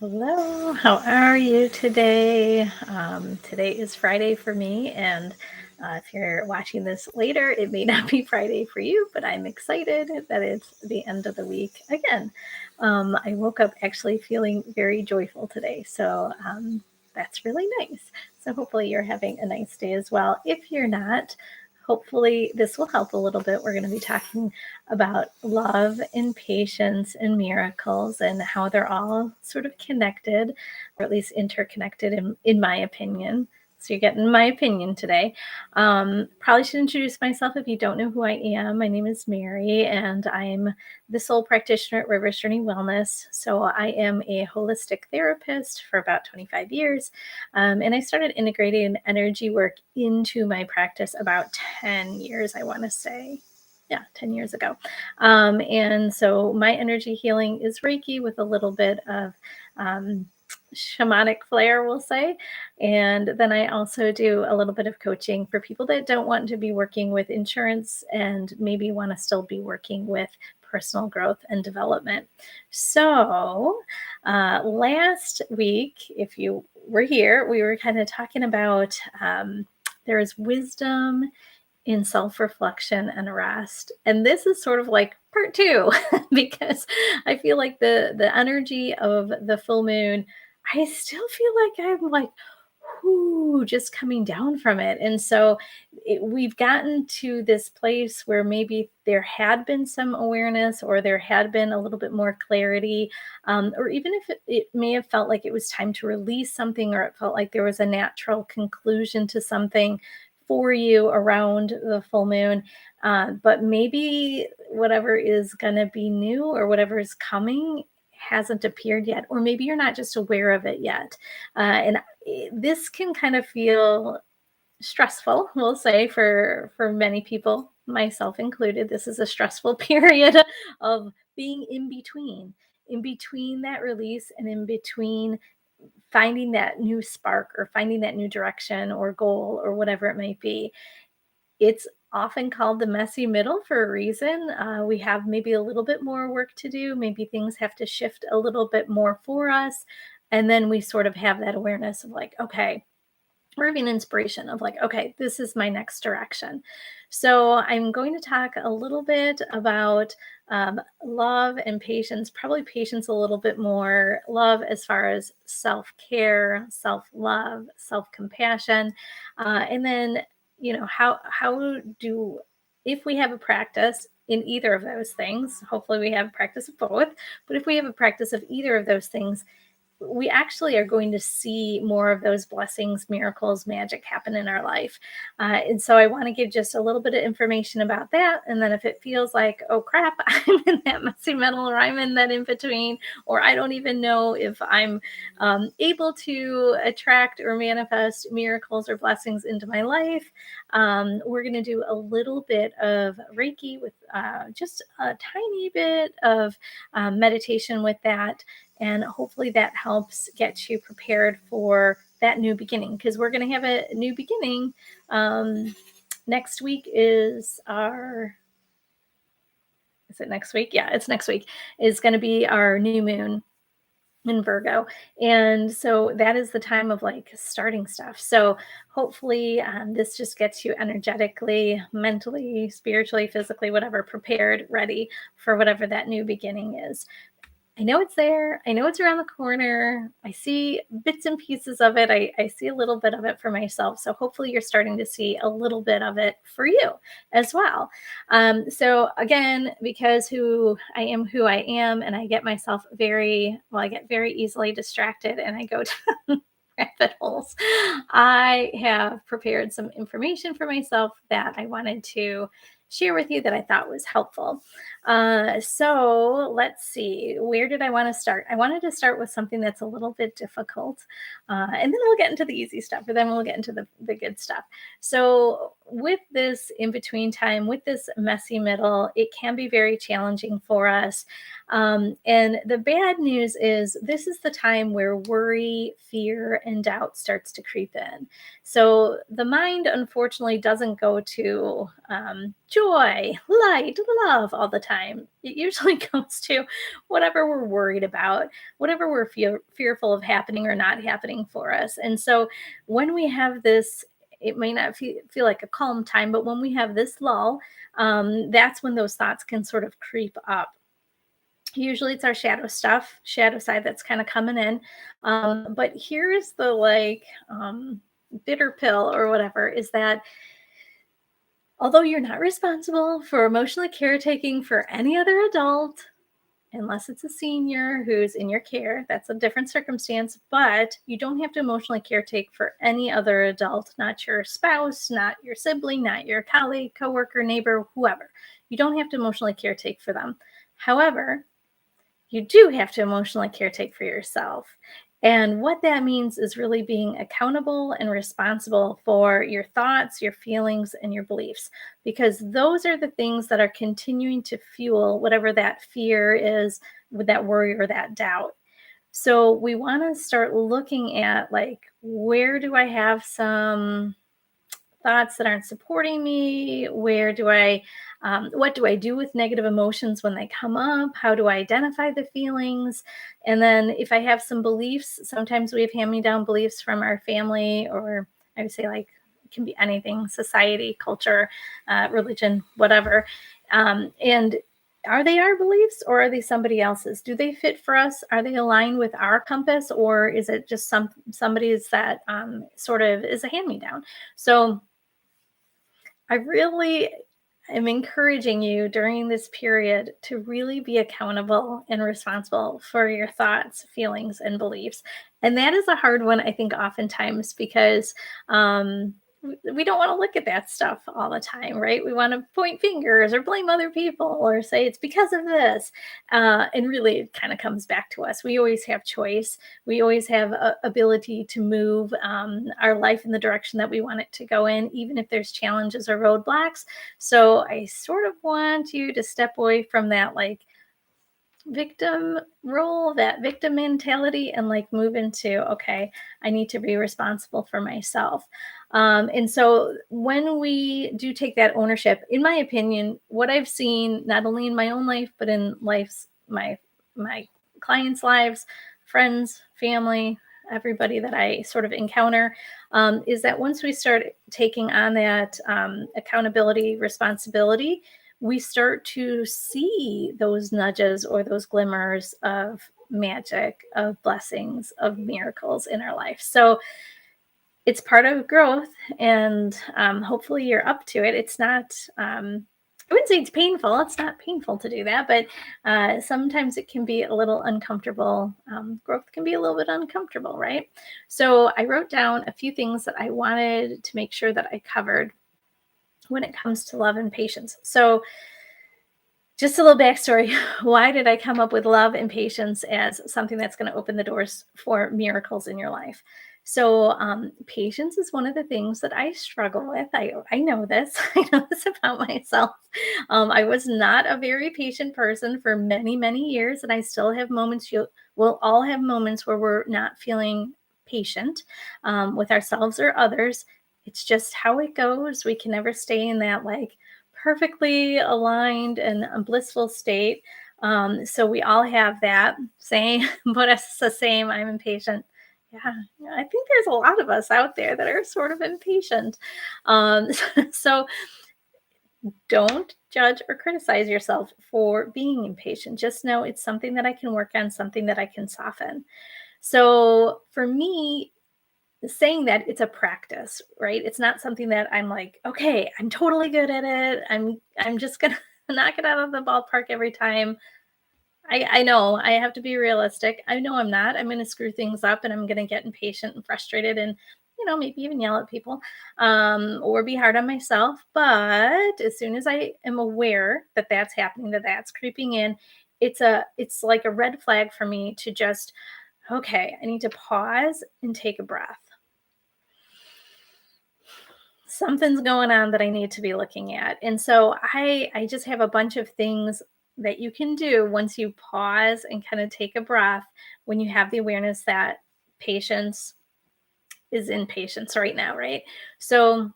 Hello, how are you today? Today is Friday for me, and if you're watching this later, it may not be Friday for you, but I'm excited that it's the end of the week again. I woke up actually feeling very joyful today, so that's really nice. So hopefully you're having a nice day as well. If you're not, hopefully this will help a little bit. We're going to be talking about love and patience and miracles and how they're all sort of connected, or at least interconnected, in my opinion. So you're getting my opinion today. Probably should introduce myself if you don't know who I am. My name is Mary, and I'm the soul practitioner at Rivers Journey Wellness. So I am a holistic therapist for about 25 years. And I started integrating energy work into my practice about 10 years, I want to say. Yeah, 10 years ago. And so my energy healing is Reiki with a little bit of shamanic flair, we'll say. And then I also do a little bit of coaching for people that don't want to be working with insurance and maybe want to still be working with personal growth and development. So last week, if you were here, we were kind of talking about there is wisdom in self-reflection and rest. And this is sort of like part two because I feel like the energy of the full moon, I still feel like I'm like, whoo, just coming down from it. And so we've gotten to this place where maybe there had been some awareness or there had been a little bit more clarity, or even if it may have felt like it was time to release something, or it felt like there was a natural conclusion to something for you around the full moon. But maybe whatever is going to be new or whatever is coming hasn't appeared yet, or maybe you're not just aware of it yet. And this can kind of feel stressful, we'll say, for many people, myself included. This is a stressful period of being in between that release and in between finding that new spark or finding that new direction or goal or whatever it might be. It's often called the messy middle for a reason. We have maybe a little bit more work to do. Maybe things have to shift a little bit more for us. And then we sort of have that awareness of like, okay, or even inspiration of like, okay, this is my next direction. So I'm going to talk a little bit about love and patience, probably patience a little bit more, love as far as self-care, self-love, self-compassion, and then how do, if we have a practice in either of those things, hopefully we have a practice of both, but if we have a practice of either of those things, we actually are going to see more of those blessings, miracles, magic happen in our life. And so I want to give just a little bit of information about that. And then if it feels like, oh crap, I'm in that messy middle, or I'm in that in between, or I don't even know if I'm able to attract or manifest miracles or blessings into my life, we're going to do a little bit of Reiki with just a tiny bit of meditation with that. And hopefully that helps get you prepared for that new beginning, because we're going to have a new beginning. Next week is is it next week? Yeah, it's next week is going to be our new moon in Virgo. And so that is the time of like starting stuff. So hopefully this just gets you energetically, mentally, spiritually, physically, whatever, prepared, ready for whatever that new beginning is. I know it's there. I know it's around the corner. I see bits and pieces of it. I see a little bit of it for myself. So hopefully you're starting to see a little bit of it for you as well. So again, because who I am, and I get myself I get very easily distracted and I go to rabbit holes. I have prepared some information for myself that I wanted to share with you that I thought was helpful. So let's see, where did I want to start? I wanted to start with something that's a little bit difficult, and then we'll get into the easy stuff, or then we'll get into the good stuff. So with this in between time, with this messy middle, it can be very challenging for us. And the bad news is this is the time where worry, fear, and doubt starts to creep in. So the mind, unfortunately, doesn't go to joy, light, love all the time, it usually goes to whatever we're worried about, whatever we're fearful of happening or not happening for us. And so when we have this, it may not feel like a calm time, but when we have this lull, that's when those thoughts can sort of creep up. Usually it's our shadow side that's kind of coming in. But here's the bitter pill or whatever, is that although you're not responsible for emotionally caretaking for any other adult, unless it's a senior who's in your care, that's a different circumstance, but you don't have to emotionally caretake for any other adult, not your spouse, not your sibling, not your colleague, coworker, neighbor, whoever. You don't have to emotionally caretake for them. However, you do have to emotionally caretake for yourself. And what that means is really being accountable and responsible for your thoughts, your feelings, and your beliefs, because those are the things that are continuing to fuel whatever that fear is, with that worry or that doubt. So we want to start looking at, like, where do I have some thoughts that aren't supporting me? Where do I, what do I do with negative emotions when they come up? How do I identify the feelings? And then if I have some beliefs, sometimes we have hand me down beliefs from our family, or I would say, like, it can be anything, society, culture, religion, whatever. And are they our beliefs, or are they somebody else's? Do they fit for us? Are they aligned with our compass, or is it just somebody's that sort of is a hand me down? So I really am encouraging you during this period to really be accountable and responsible for your thoughts, feelings, and beliefs. And that is a hard one, I think, oftentimes, because we don't want to look at that stuff all the time, right? We want to point fingers or blame other people or say it's because of this. And really, it kind of comes back to us. We always have choice. We always have ability to move our life in the direction that we want it to go in, even if there's challenges or roadblocks. So I sort of want you to step away from that, like, victim role, that victim mentality, and, like, move into, okay, I need to be responsible for myself. And so when we do take that ownership, in my opinion, what I've seen, not only in my own life, but in my clients' lives, friends, family, everybody that I sort of encounter, is that once we start taking on that accountability, responsibility, we start to see those nudges or those glimmers of magic, of blessings, of miracles in our life. So it's part of growth, and hopefully you're up to it. It's not, I wouldn't say it's painful. It's not painful to do that, but sometimes it can be a little uncomfortable. Growth can be a little bit uncomfortable, right? So I wrote down a few things that I wanted to make sure that I covered when it comes to love and patience. So just a little backstory. Why did I come up with love and patience as something that's going to open the doors for miracles in your life? So patience is one of the things that I struggle with. I know this. I know this about myself. I was not a very patient person for many, many years, and I still have moments. We'll all have moments where we're not feeling patient with ourselves or others. It's just how it goes. We can never stay in that, like, perfectly aligned and a blissful state. So we all have that same, but it's the same. I'm impatient. Yeah, I think there's a lot of us out there that are sort of impatient. Um, so don't judge or criticize yourself for being impatient. Just know it's something that I can work on, something that I can soften. So for me, saying that, it's a practice, right? It's not something that I'm like, okay, I'm totally good at it. I'm just gonna knock it out of the ballpark every time. I know I have to be realistic. I know I'm not. I'm gonna screw things up, and I'm gonna get impatient and frustrated, and maybe even yell at people, or be hard on myself. But as soon as I am aware that that's happening, that that's creeping in, it's like a red flag for me to just, okay, I need to pause and take a breath. Something's going on that I need to be looking at. And so I just have a bunch of things that you can do once you pause and kind of take a breath, when you have the awareness that patience is in patience right now, right? So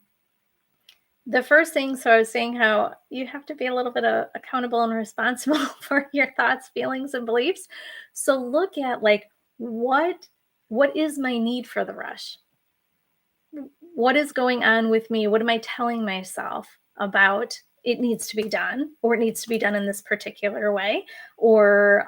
The first thing, so I was saying how you have to be a little bit accountable and responsible for your thoughts, feelings, and beliefs. So look at like what what is my need for the rush? What is going on with me? What am I telling myself about it needs to be done, or it needs to be done in this particular way, or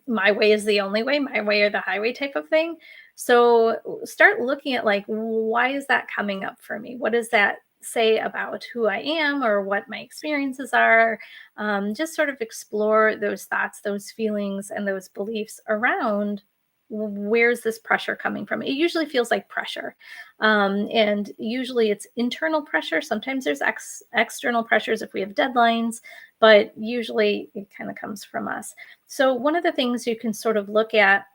my way is the only way, my way or the highway type of thing. So start looking at like, why is that coming up for me? What does that say about who I am or what my experiences are? Just sort of explore those thoughts, those feelings, and those beliefs around where's this pressure coming from. It usually feels like pressure, and usually it's internal pressure. Sometimes there's external pressures if we have deadlines, but usually it kind of comes from us. So, one of the things you can sort of look at,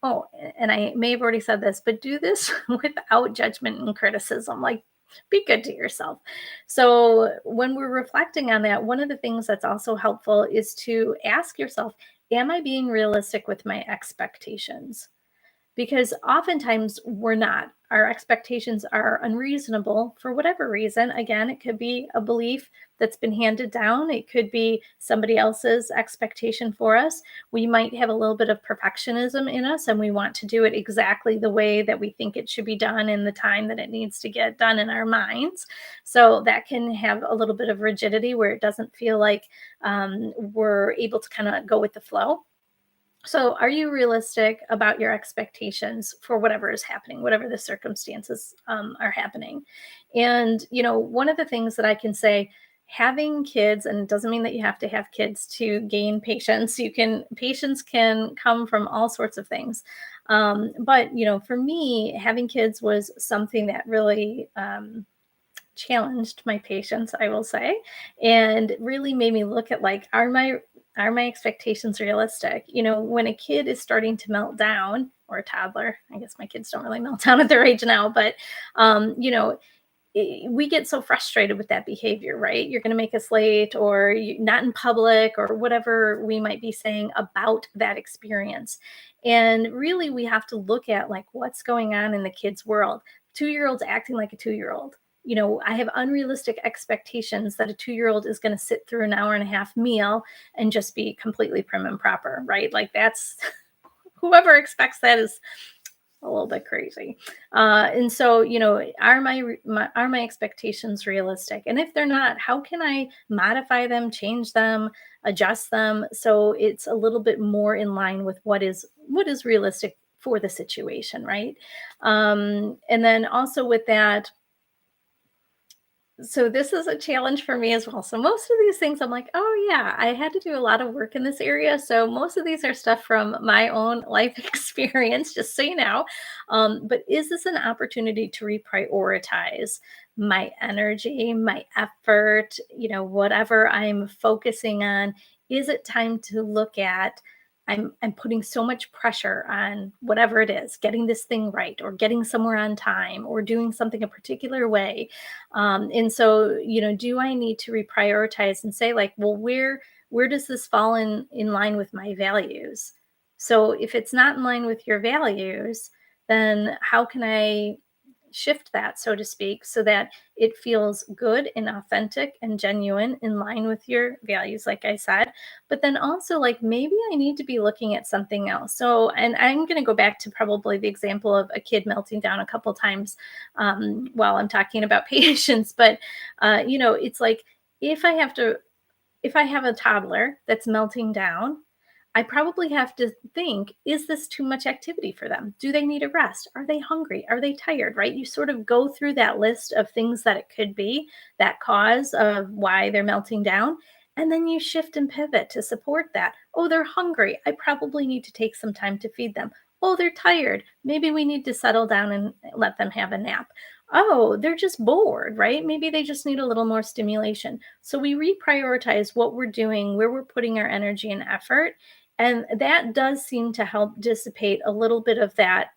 oh, and I may have already said this, but do this without judgment and criticism. Like, be good to yourself. So, when we're reflecting on that, one of the things that's also helpful is to ask yourself, am I being realistic with my expectations? Because oftentimes we're not. Our expectations are unreasonable for whatever reason. Again, it could be a belief that's been handed down, it could be somebody else's expectation for us. We might have a little bit of perfectionism in us and we want to do it exactly the way that we think it should be done in the time that it needs to get done in our minds. So that can have a little bit of rigidity where it doesn't feel like we're able to kind of go with the flow. So, are you realistic about your expectations for whatever is happening, whatever the circumstances are happening? And, one of the things that I can say, having kids, and it doesn't mean that you have to have kids to gain patience. Patience can come from all sorts of things. But, for me, having kids was something that really, challenged my patience, I will say, and really made me look at like, are my expectations realistic? When a kid is starting to melt down, or a toddler, I guess my kids don't really melt down at their age now, but um, you know, we get so frustrated with that behavior, right? You're going to make us late, or you, not in public, or whatever we might be saying about that experience. And really, we have to look at like what's going on in the kid's world. 2 year olds acting like a 2 year old. I have unrealistic expectations that a 2 year old is going to sit through an hour and a half meal and just be completely prim and proper, right? Like that's whoever expects that is a little bit crazy. And so, are my expectations realistic? And if they're not, how can I modify them, change them, adjust them so it's a little bit more in line with what is realistic for the situation, right? And then also with that, so this is a challenge for me as well. So most of these things I'm like, oh yeah, I had to do a lot of work in this area. So most of these are stuff from my own life experience, just so you know. But is this an opportunity to reprioritize my energy, my effort, whatever I'm focusing on? Is it time to look at? I'm putting so much pressure on whatever it is, getting this thing right, or getting somewhere on time, or doing something a particular way. And so, do I need to reprioritize and say, like, well, where does this fall in line with my values? So if it's not in line with your values, then how can I shift that, so to speak, so that it feels good and authentic and genuine in line with your values, like I said. But then also, like, maybe I need to be looking at something else. So, and I'm going to go back to probably the example of a kid melting down a couple times while I'm talking about patience. But, it's like if I have to, if I have a toddler that's melting down, I probably have to think, is this too much activity for them? Do they need a rest? Are they hungry? Are they tired? Right? You sort of go through that list of things that it could be, that cause of why they're melting down. And then you shift and pivot to support that. Oh, they're hungry. I probably need to take some time to feed them. Oh, they're tired. Maybe we need to settle down and let them have a nap. Oh, they're just bored, right? Maybe they just need a little more stimulation. So we reprioritize what we're doing, where we're putting our energy and effort, and that does seem to help dissipate a little bit of that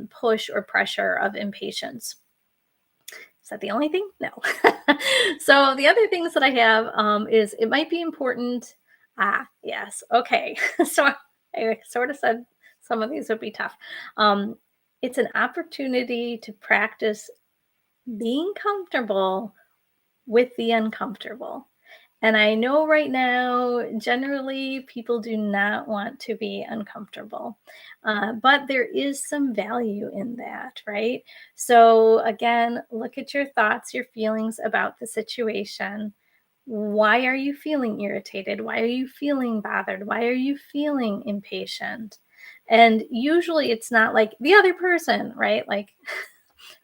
push or pressure of impatience. Is that the only thing? No. So the other things that I have is it might be important. Ah, yes. Okay. So I sort of said some of these would be tough. Um, it's an opportunity to practice being comfortable with the uncomfortable. And I know right now, generally, people do not want to be uncomfortable, but there is some value in that, right? So, again, look at your thoughts, your feelings about the situation. Why are you feeling irritated? Why are you feeling bothered? Why are you feeling impatient? And usually it's not like the other person, right? Like,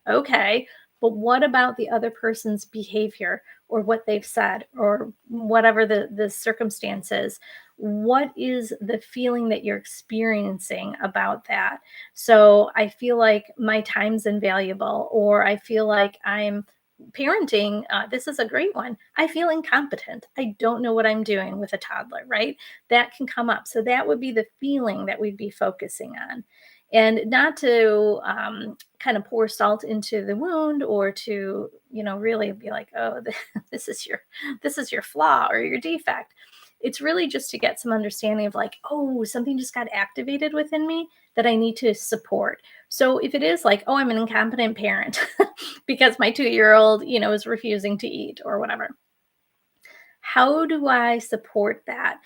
okay, but what about the other person's behavior or what they've said or whatever the circumstances? What is the feeling that you're experiencing about that? So I feel like my time's invaluable, or I feel like I'm parenting. This is a great one. I feel incompetent. I don't know what I'm doing with a toddler, right? That can come up. So that would be the feeling that we'd be focusing on. And not to kind of pour salt into the wound, or to really be like, oh, this is your flaw or your defect. It's really just to get some understanding of like, oh, something just got activated within me that I need to support. So if it is like, oh, I'm an incompetent parent because my 2-year-old is refusing to eat or whatever, how do I support that?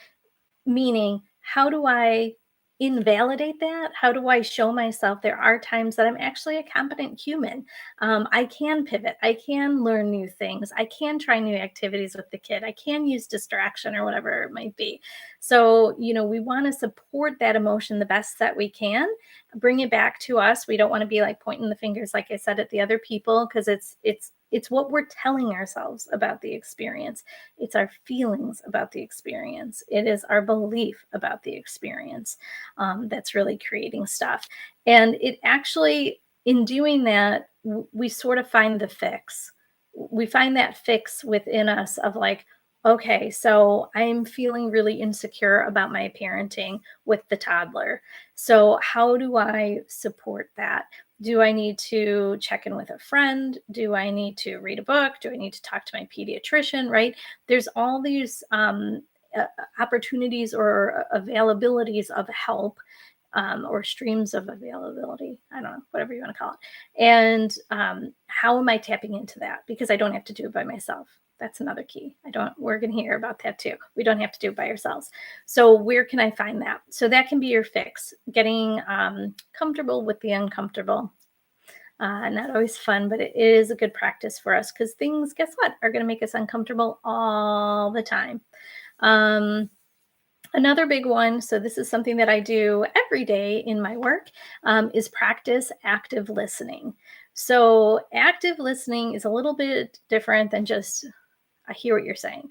Meaning, how do I invalidate that? How do I show myself there are times that I'm actually a competent human? I can pivot. I can learn new things. I can try new activities with the kid. I can use distraction or whatever it might be. So, we want to support that emotion the best that we can, bring it back to us. We don't want to be like pointing the fingers, like I said, at the other people, because it's what we're telling ourselves about the experience. It's our feelings about the experience. It is our belief about the experience that's really creating stuff. And it actually, in doing that, we sort of find the fix. We find that fix within us of like, okay, so I'm feeling really insecure about my parenting with the toddler. So, how do I support that? Do I need to check in with a friend? Do I need to read a book? Do I need to talk to my pediatrician? Right? There's all these opportunities or availabilities of help, or streams of availability. I don't know, whatever you want to call it. And how am I tapping into that? Because I don't have to do it by myself. That's another key. We're going to hear about that too. We don't have to do it by ourselves. So where can I find that? So that can be your fix, getting comfortable with the uncomfortable. Not always fun, but it is a good practice for us, because things, guess what, are going to make us uncomfortable all the time. Another big one, so this is something that I do every day in my work, is practice active listening. So active listening is a little bit different than just, I hear what you're saying.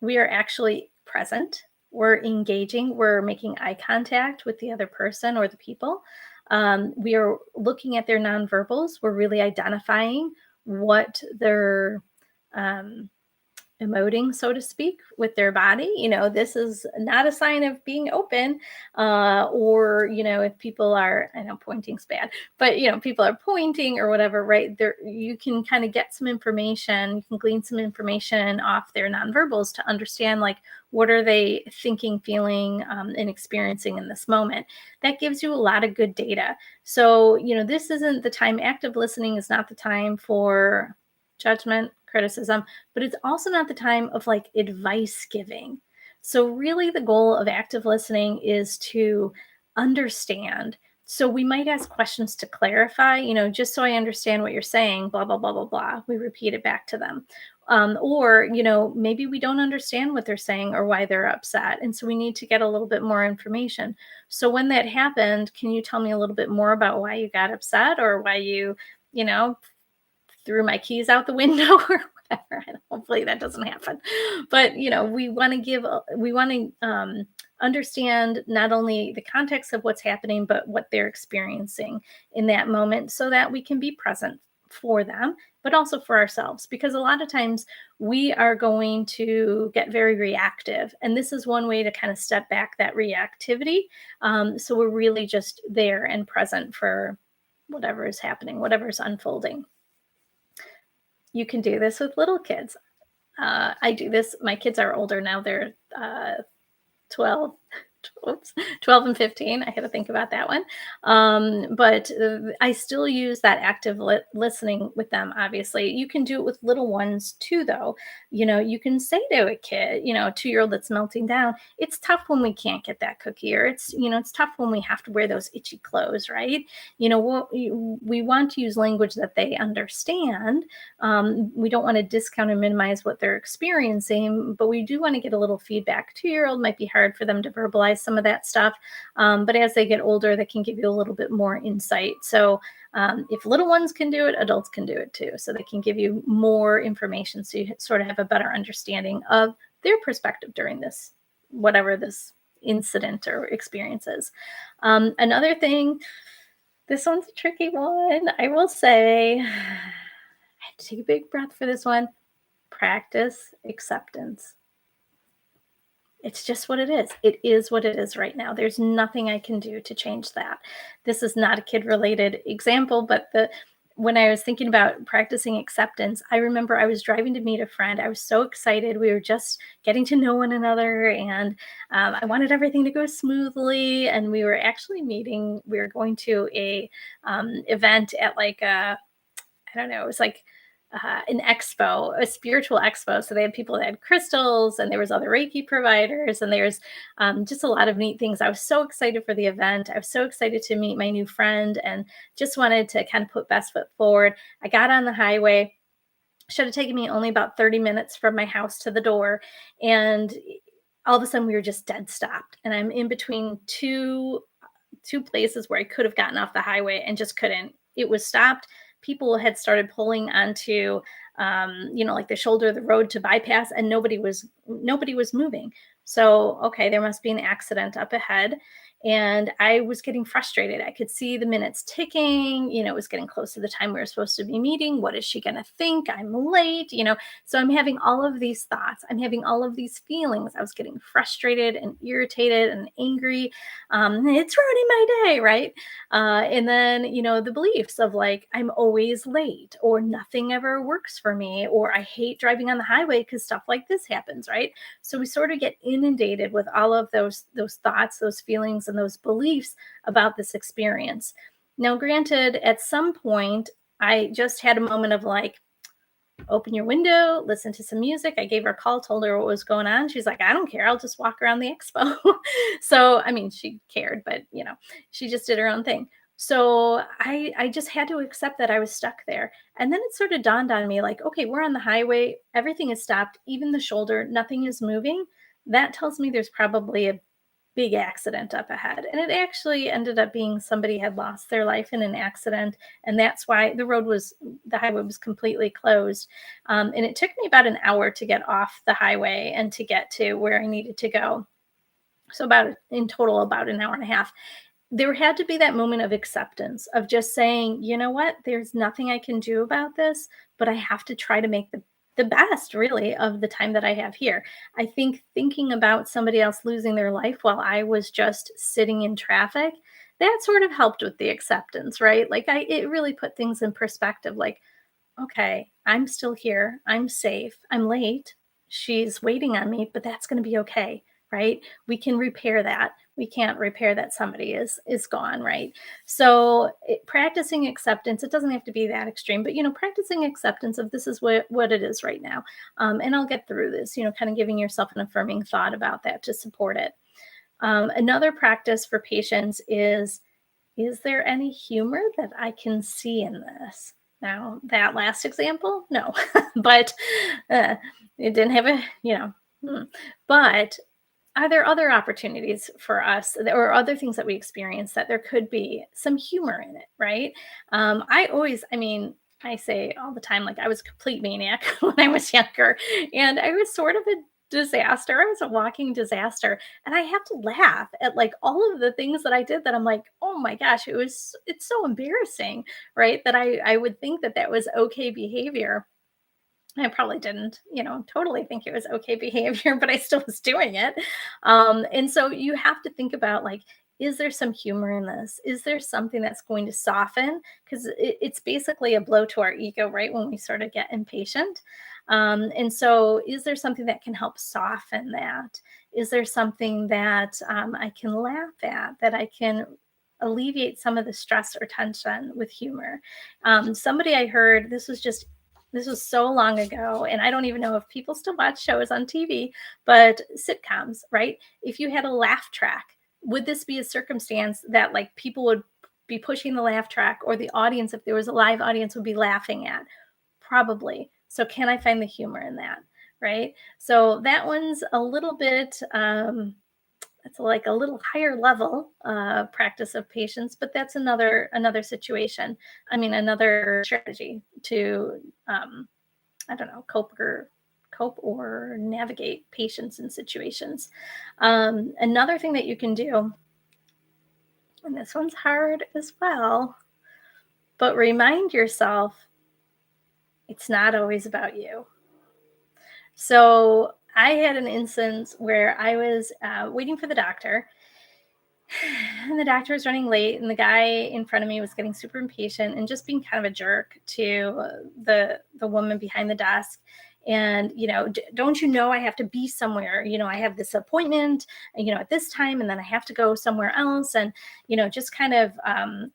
We are actually present. We're engaging. We're making eye contact with the other person or the people. We are looking at their nonverbals. We're really identifying what they're emoting, so to speak, with their body. This is not a sign of being open, or if people are, I know pointing's bad, but people are pointing or whatever, right there, you can kind of get some information. You can glean some information off their nonverbals to understand, like, what are they thinking, feeling, and experiencing in this moment. That gives you a lot of good data. So this isn't the time. Active listening is not the time for judgment, criticism, but it's also not the time of like advice giving. So really the goal of active listening is to understand. So we might ask questions to clarify, just so I understand what you're saying, blah, blah, blah, blah, blah. We repeat it back to them. Or, maybe we don't understand what they're saying or why they're upset. And so we need to get a little bit more information. So when that happened, can you tell me a little bit more about why you got upset, or why you threw my keys out the window or whatever? And hopefully that doesn't happen. But we want to understand not only the context of what's happening, but what they're experiencing in that moment, so that we can be present for them, but also for ourselves. Because a lot of times we are going to get very reactive, and this is one way to kind of step back that reactivity. So we're really just there and present for whatever is happening, whatever is unfolding. You can do this with little kids. I do this. My kids are older now. They're 12 Oops, 12 and 15. I had to think about that one. But I still use that active listening with them. Obviously, you can do it with little ones too, though. You can say to a kid, 2-year-old that's melting down, it's tough when we can't get that cookie, or it's tough when we have to wear those itchy clothes, right? We want to use language that they understand. We don't want to discount and minimize what they're experiencing, but we do want to get a little feedback. 2-year-old might be hard for them to verbalize some of that stuff, but as they get older, they can give you a little bit more insight. So if little ones can do it, adults can do it too. So they can give you more information, so you sort of have a better understanding of their perspective during this, whatever this incident or experience is. Another thing, this one's a tricky one, I will say. I have to take a big breath for this one. Practice acceptance. It's just what it is. It is what it is right now. There's nothing I can do to change that. This is not a kid related example, but when I was thinking about practicing acceptance, I remember I was driving to meet a friend. I was so excited. We were just getting to know one another, and I wanted everything to go smoothly. And we were actually meeting. We were going to a event at like I don't know, it was like an expo, a spiritual expo. So they had people that had crystals, and there was other Reiki providers, and there's just a lot of neat things. I was so excited for the event. I was so excited to meet my new friend, and just wanted to kind of put best foot forward. I got on the highway. Should have taken me only about 30 minutes from my house to the door. And all of a sudden we were just dead stopped. And I'm in between two places where I could have gotten off the highway and just couldn't. It was stopped. People had started pulling onto, like the shoulder of the road to bypass, and nobody was moving. So, okay, there must be an accident up ahead. And I was getting frustrated. I could see the minutes ticking. It was getting close to the time we were supposed to be meeting. What is she going to think? I'm late. So I'm having all of these thoughts. I'm having all of these feelings. I was getting frustrated and irritated and angry. It's ruining my day, right? And then, the beliefs of like, I'm always late, or nothing ever works for me, or I hate driving on the highway because stuff like this happens, right? So we sort of get inundated with all of those thoughts, those feelings, and those beliefs about this experience. Now, granted, at some point, I just had a moment of like, open your window, listen to some music. I gave her a call, told her what was going on. She's like, I don't care. I'll just walk around the expo. So, I mean, she cared, but she just did her own thing. So I just had to accept that I was stuck there. And then it sort of dawned on me like, okay, we're on the highway. Everything is stopped, even the shoulder, nothing is moving. That tells me there's probably a big accident up ahead. And it actually ended up being somebody had lost their life in an accident. And that's why the highway was completely closed. And it took me about an hour to get off the highway and to get to where I needed to go. So in total, about an hour and a half. There had to be that moment of acceptance, of just saying, you know what, there's nothing I can do about this, but I have to try to make the best really of the time that I have here. I think thinking about somebody else losing their life while I was just sitting in traffic, that sort of helped with the acceptance, right? Like it really put things in perspective. Like, okay, I'm still here. I'm safe. I'm late. She's waiting on me, but that's going to be okay, right? We can repair that. We can't repair that somebody is gone, right? So practicing acceptance, it doesn't have to be that extreme, but practicing acceptance of this is what it is right now. And I'll get through this, kind of giving yourself an affirming thought about that to support it. Another practice for patients is there any humor that I can see in this? Now, that last example, no, but it didn't have but are there other opportunities for us, or other things that we experience that there could be some humor in it, right? I say all the time, like I was a complete maniac when I was younger, and I was sort of a disaster. I was a walking disaster. And I have to laugh at like all of the things that I did that I'm like, oh my gosh, it's so embarrassing, right? That I would think that was okay behavior. I probably didn't, totally think it was okay behavior, but I still was doing it. And so you have to think about like, is there some humor in this? Is there something that's going to soften? Because it's basically a blow to our ego, right? When we sort of get impatient. And so is there something that can help soften that? Is there something that I can laugh at, that I can alleviate some of the stress or tension with humor? Somebody I heard, this was so long ago, and I don't even know if people still watch shows on TV, but sitcoms, right? If you had a laugh track, would this be a circumstance that like people would be pushing the laugh track, or the audience, if there was a live audience, would be laughing at? Probably. So can I find the humor in that? Right. So that one's a little bit, it's like a little higher level practice of patience, but that's another situation. I mean, another strategy to, I don't know, cope or navigate patience in situations. Another thing that you can do, and this one's hard as well, but remind yourself it's not always about you. So I had an instance where I was waiting for the doctor, and the doctor was running late, and the guy in front of me was getting super impatient and just being kind of a jerk to the woman behind the desk. And don't you know I have to be somewhere? I have this appointment, at this time, and then I have to go somewhere else. And just kind of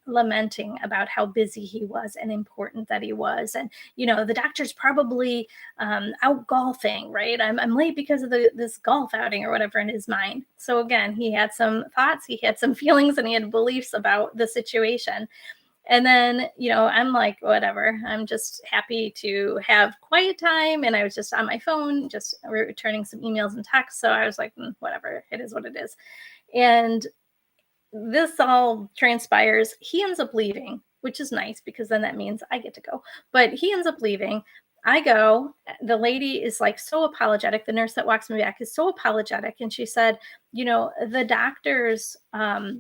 lamenting about how busy he was and important that he was. And the doctor's probably out golfing, right? I'm late because of this golf outing or whatever in his mind. So again, he had some thoughts, he had some feelings, and he had beliefs about the situation. And then, I'm like, whatever, I'm just happy to have quiet time. And I was just on my phone, just returning some emails and texts. So I was like, whatever, it is what it is. And this all transpires. He ends up leaving, which is nice because then that means I get to go. But he ends up leaving. I go. The lady is like so apologetic. The nurse that walks me back is so apologetic. And she said, the doctor's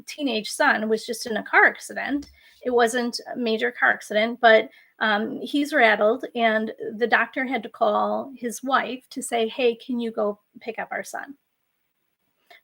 teenage son was just in a car accident. It wasn't a major car accident, but he's rattled. And the doctor had to call his wife to say, hey, can you go pick up our son?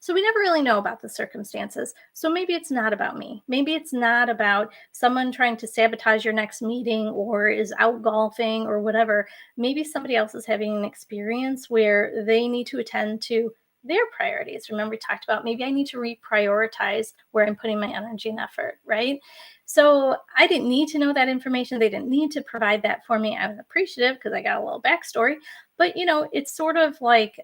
So we never really know about the circumstances. So maybe it's not about me. Maybe it's not about someone trying to sabotage your next meeting or is out golfing or whatever. Maybe somebody else is having an experience where they need to attend to their priorities. Remember, we talked about maybe I need to reprioritize where I'm putting my energy and effort, right? So I didn't need to know that information. They didn't need to provide that for me. I was appreciative because I got a little backstory. But, it's sort of like,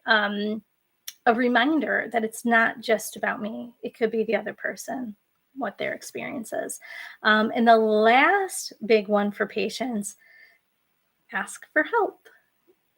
a reminder that it's not just about me. It could be the other person, what their experience is. And the last big one for patients, ask for help.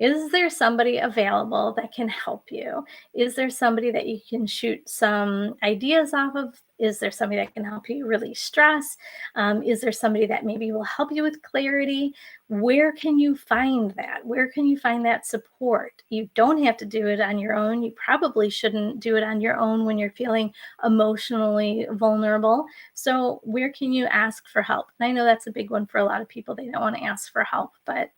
Is there somebody available that can help you? Is there somebody that you can shoot some ideas off of? Is there somebody that can help you release stress? Is there somebody that maybe will help you with clarity? Where can you find that? Where can you find that support? You don't have to do it on your own. You probably shouldn't do it on your own when you're feeling emotionally vulnerable. So, where can you ask for help? And I know that's a big one for a lot of people. They don't want to ask for help, but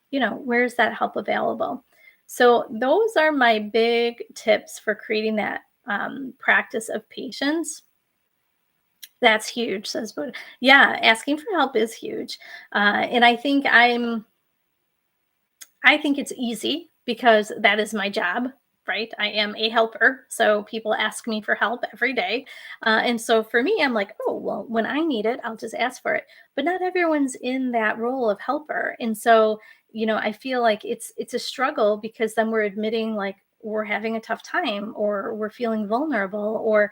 where's that help available? So those are my big tips for creating that practice of patience. That's huge, says Buddha. Yeah, asking for help is huge. And I think it's easy because that is my job, right? I am a helper. So people ask me for help every day. And so for me, I'm like, oh, well, when I need it, I'll just ask for it. But not everyone's in that role of helper. And so, I feel like it's a struggle because then we're admitting like we're having a tough time or we're feeling vulnerable or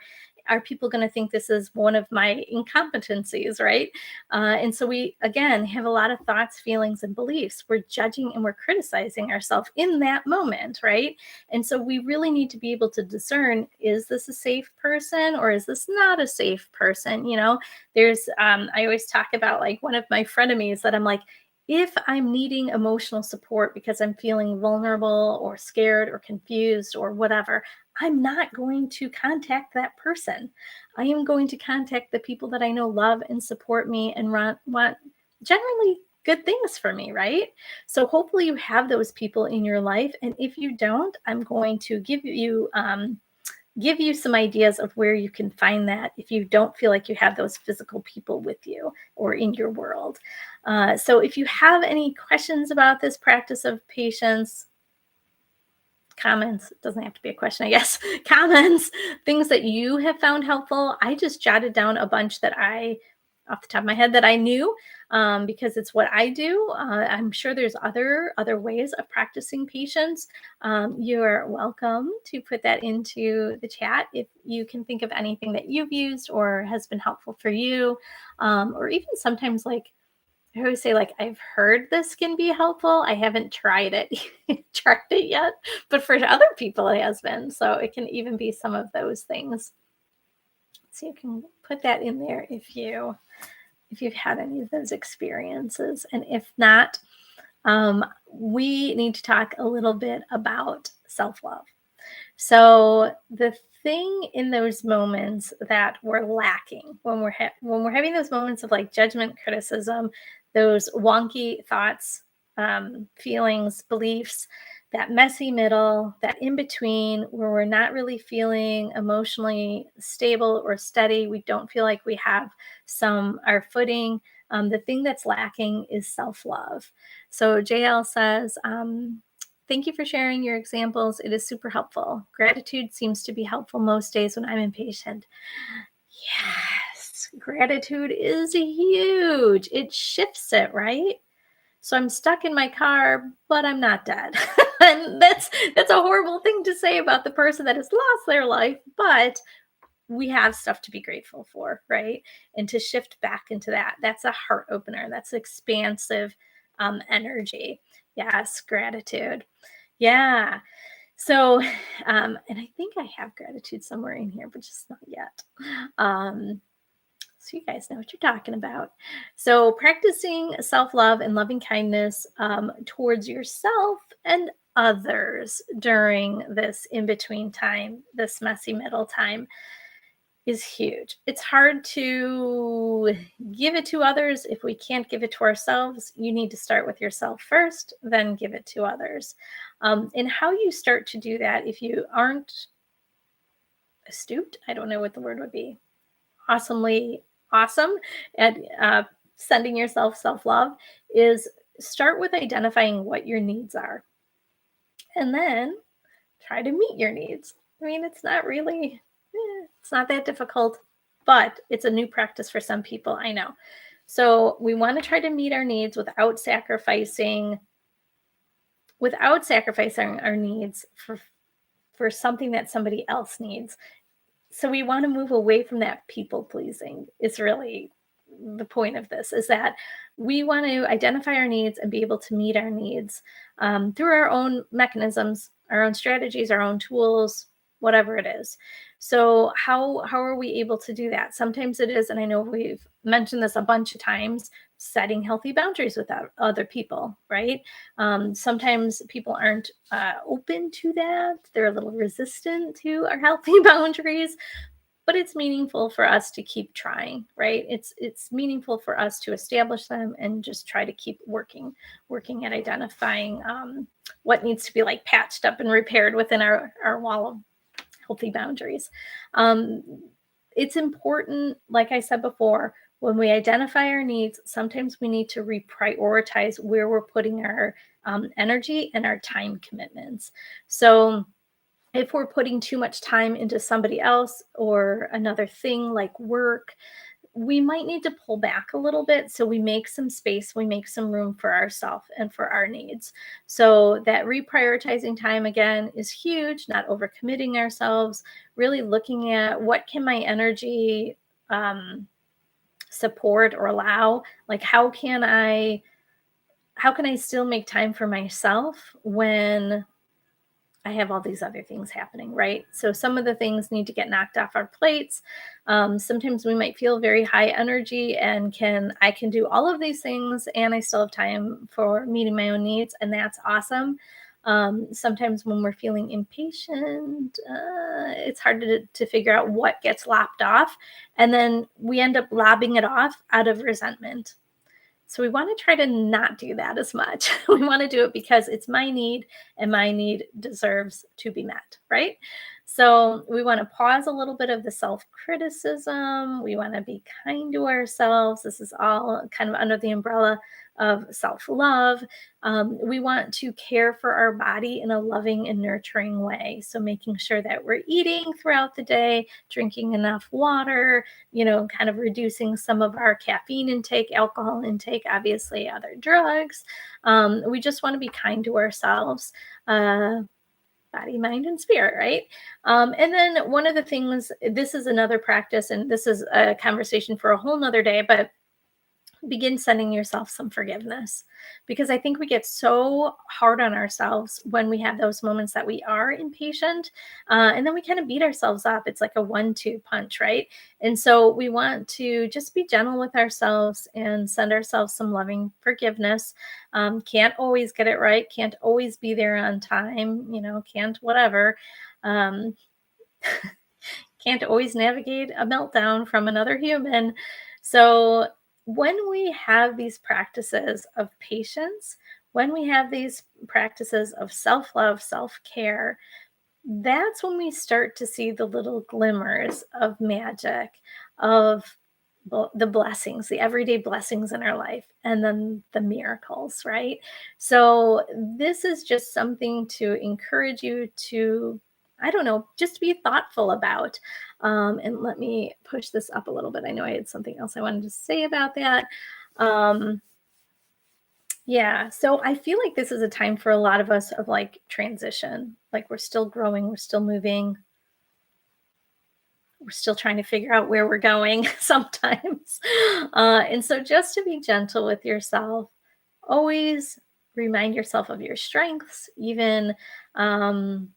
are people going to think this is one of my incompetencies, right? And so we, again, have a lot of thoughts, feelings, and beliefs. We're judging and we're criticizing ourselves in that moment, right? And so we really need to be able to discern, is this a safe person or is this not a safe person? I always talk about like one of my frenemies that I'm like, if I'm needing emotional support because I'm feeling vulnerable or scared or confused or whatever, I'm not going to contact that person. I am going to contact the people that I know love and support me and want generally good things for me, right? So hopefully you have those people in your life. And if you don't, I'm going to give you give you some ideas of where you can find that if you don't feel like you have those physical people with you or in your world. So if you have any questions about this practice of patience, comments, it doesn't have to be a question, I guess, comments, things that you have found helpful. I just jotted down a bunch that off the top of my head, that I knew, because it's what I do. I'm sure there's other ways of practicing patience. You're welcome to put that into the chat if you can think of anything that you've used or has been helpful for you, or even sometimes, like, I always say, like, I've heard this can be helpful. I haven't tried it, tried it yet, but for other people it has been. So it can even be some of those things. So you can put that in there if you've had any of those experiences. And if not, we need to talk a little bit about self-love. So the thing in those moments that we're lacking when we're having those moments of like judgment, criticism, those wonky thoughts, feelings, beliefs, that messy middle, that in between where we're not really feeling emotionally stable or steady, we don't feel like we have our footing. The thing that's lacking is self-love. So JL says, thank you for sharing your examples. It is super helpful. Gratitude seems to be helpful most days when I'm impatient. Yes, gratitude is huge. It shifts it, right? So I'm stuck in my car, but I'm not dead. And that's a horrible thing to say about the person that has lost their life, but we have stuff to be grateful for, right? And to shift back into that's a heart opener. That's expansive energy. Yes, gratitude. Yeah. So, and I think I have gratitude somewhere in here, but just not yet. So you guys know what you're talking about. So practicing self-love and loving kindness towards yourself and others during this in-between time, this messy middle time, is huge. It's hard to give it to others if we can't give it to ourselves. You need to start with yourself first, then give it to others. And how you start to do that, if you aren't astute, I don't know what the word would be, awesomely awesome at sending yourself self-love, is start with identifying what your needs are and then try to meet your needs. I mean, it's not really, it's not that difficult, but it's a new practice for some people, I know. So we want to try to meet our needs without sacrificing our needs for something that somebody else needs. So we want to move away from that people pleasing. Is really the point of this, is that we want to identify our needs and be able to meet our needs through our own mechanisms, our own strategies, our own tools, whatever it is. So how are we able to do that? Sometimes it is, and I know we've mentioned this a bunch of times, setting healthy boundaries with other people, right? Sometimes people aren't open to that. They're a little resistant to our healthy boundaries, but it's meaningful for us to keep trying, right? It's meaningful for us to establish them and just try to keep working at identifying what needs to be like patched up and repaired within our wall of healthy boundaries. It's important, like I said before, when we identify our needs, sometimes we need to reprioritize where we're putting our energy and our time commitments. So if we're putting too much time into somebody else or another thing like work, we might need to pull back a little bit so we make some space, we make some room for ourselves and for our needs. So that reprioritizing time, again, is huge, not overcommitting ourselves, really looking at what can my energy support or allow. Like, how can I still make time for myself when I have all these other things happening, right? So some of the things need to get knocked off our plates. Sometimes we might feel very high energy and I can do all of these things and I still have time for meeting my own needs, and that's awesome. Sometimes when we're feeling impatient, it's hard to figure out what gets lopped off, and then we end up lobbing it off out of resentment. So we want to try to not do that as much. We want to do it because it's my need and my need deserves to be met, right? So we want to pause a little bit of the self-criticism. We want to be kind to ourselves. This is all kind of under the umbrella of self-love. We want to care for our body in a loving and nurturing way. So making sure that we're eating throughout the day, drinking enough water, kind of reducing some of our caffeine intake, alcohol intake, obviously other drugs. We just want to be kind to ourselves. Body, mind, and spirit, right? And then one of the things, this is another practice, and this is a conversation for a whole nother day, but begin sending yourself some forgiveness, because I think we get so hard on ourselves when we have those moments that we are impatient, and then we kind of beat ourselves up. It's like a 1-2 punch, right? And so we want to just be gentle with ourselves and send ourselves some loving forgiveness. Can't always get it right, can't always be there on time, can't whatever. um, can't always navigate a meltdown from another human. So, when we have these practices of patience, when we have these practices of self love, self care, that's when we start to see the little glimmers of magic, of the blessings, the everyday blessings in our life, and then the miracles, right? So, this is just something to encourage you to, I don't know, just be thoughtful about. And let me push this up a little bit. I know I had something else I wanted to say about that. Um, yeah, so I feel like this is a time for a lot of us of like transition. Like we're still growing, we're still moving, we're still trying to figure out where we're going sometimes. And so just to be gentle with yourself, always remind yourself of your strengths, um,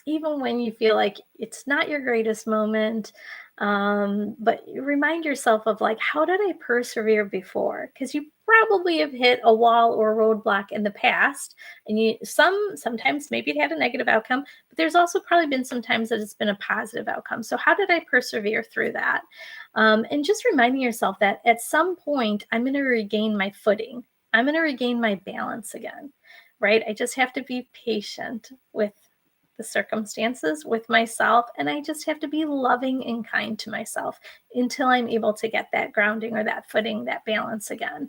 even when you feel like it's not your greatest moment. But you remind yourself of like, how did I persevere before? Because you probably have hit a wall or a roadblock in the past, and sometimes maybe it had a negative outcome, but there's also probably been some times that it's been a positive outcome. So how did I persevere through that? And just reminding yourself that at some point I'm going to regain my footing. I'm going to regain my balance again, right? I just have to be patient with the circumstances, with myself, and I just have to be loving and kind to myself until I'm able to get that grounding or that footing, that balance again.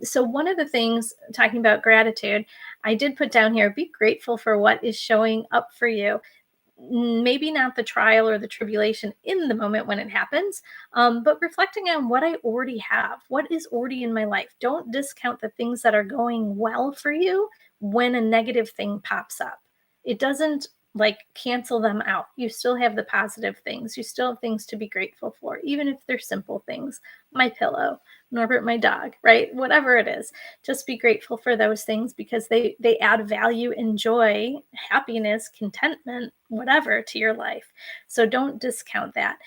So one of the things, talking about gratitude, I did put down here, be grateful for what is showing up for you. Maybe not the trial or the tribulation in the moment when it happens, but reflecting on what I already have, what is already in my life. Don't discount the things that are going well for you when a negative thing pops up. It doesn't like cancel them out. You still have the positive things. You still have things to be grateful for, even if they're simple things. My pillow, Norbert, my dog, right? Whatever it is, just be grateful for those things because they add value and joy, happiness, contentment, whatever to your life. So don't discount that.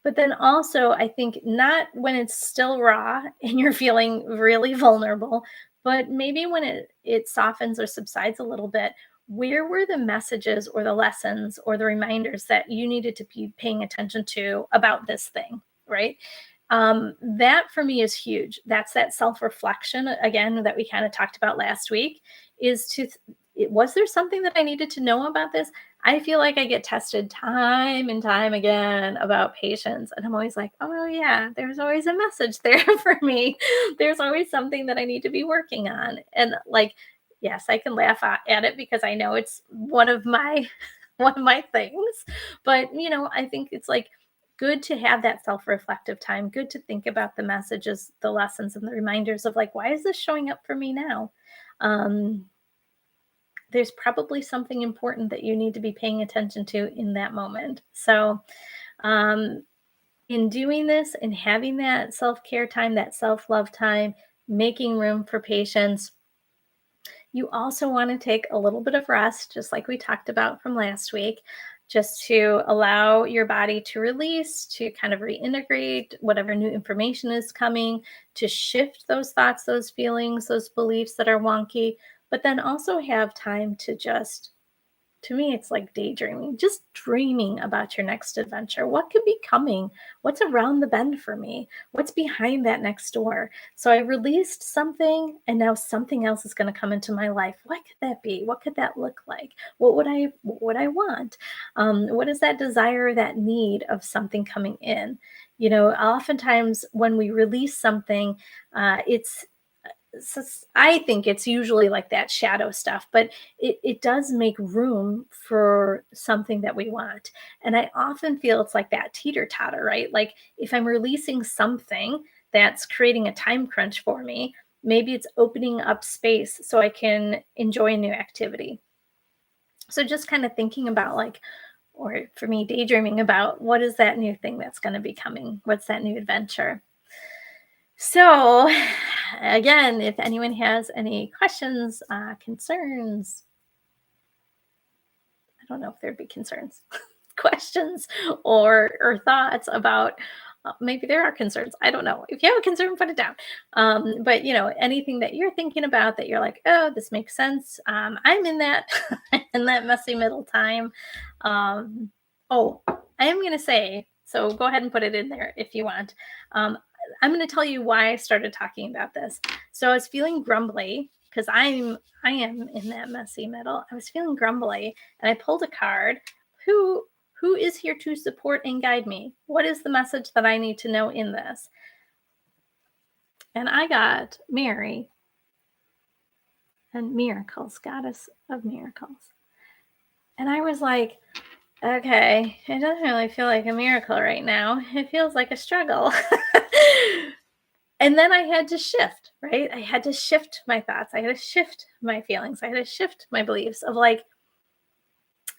But then also, I think not when it's still raw and you're feeling really vulnerable, but maybe when it softens or subsides a little bit, where were the messages or the lessons or the reminders that you needed to be paying attention to about this thing, right? That for me is huge. That's that self reflection again that we kind of talked about last week. Is to was there something that I needed to know about this? I feel like I get tested time and time again about patience, and I'm always like, oh yeah, there's always a message there for me. There's always something that I need to be working on, and like, yes, I can laugh at it because I know it's one of my one of my things, but I think it's like good to have that self-reflective time, good to think about the messages, the lessons, and the reminders of like, why is this showing up for me now? um, there's probably something important that you need to be paying attention to in that moment. So um, in doing this and having that self-care time, that self-love time, making room for patience, you also want to take a little bit of rest, just like we talked about from last week, just to allow your body to release, to kind of reintegrate whatever new information is coming, to shift those thoughts, those feelings, those beliefs that are wonky, but then also have time to just To me, it's like daydreaming, just dreaming about your next adventure. What could be coming? What's around the bend for me? What's behind that next door? So I released something, and now something else is going to come into my life. What could that be? What could that look like? What would I want? What is that desire, that need of something coming in? Oftentimes when we release something, it's I think it's usually like that shadow stuff, but it does make room for something that we want. And I often feel it's like that teeter totter, right? Like if I'm releasing something that's creating a time crunch for me, maybe it's opening up space so I can enjoy a new activity. So just kind of thinking about like, or for me, daydreaming about what is that new thing that's going to be coming? What's that new adventure? So, again, if anyone has any questions, concerns, I don't know if there'd be concerns, questions, or thoughts about maybe there are concerns. I don't know. If you have a concern, put it down. But anything that you're thinking about that you're like, oh, this makes sense. I'm in that in that messy middle time. Oh, I am going to say. So go ahead and put it in there if you want. I'm going to tell you why I started talking about this. So I was feeling grumbly because I am in that messy middle. I was feeling grumbly, and I pulled a card. Who is here to support and guide me? What is the message that I need to know in this? And I got Mary and miracles, goddess of miracles. And I was like, okay, it doesn't really feel like a miracle right now. It feels like a struggle. And then I had to shift, right? I had to shift my thoughts. I had to shift my feelings. I had to shift my beliefs of like,